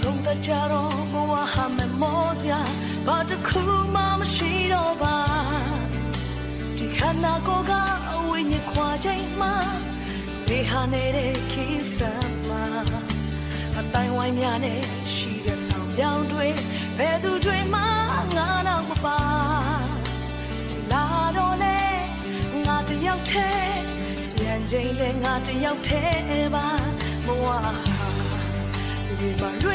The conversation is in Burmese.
ဆုံးတကြတော့ဘဝဟာမမောစရာဘာတစ်ခုမှမရှိတော့ပါဒီခန္ဓာကိုယ်ကအဝိညာဉ်ခွာချိန်မှာဘေးဟာနေတဲ့ခိစမှာအတိုင်းဝိုင်းများနဲ့ရှိတဲ့ဆောင်ပြောင်းတွေဘယ်သူတွေမှငါတော့မပါလာတော့လေငါတယောက်တည်းပြန်ချိန်လေငါတယောက်တည်းပါဘဝဒီမှာရွေ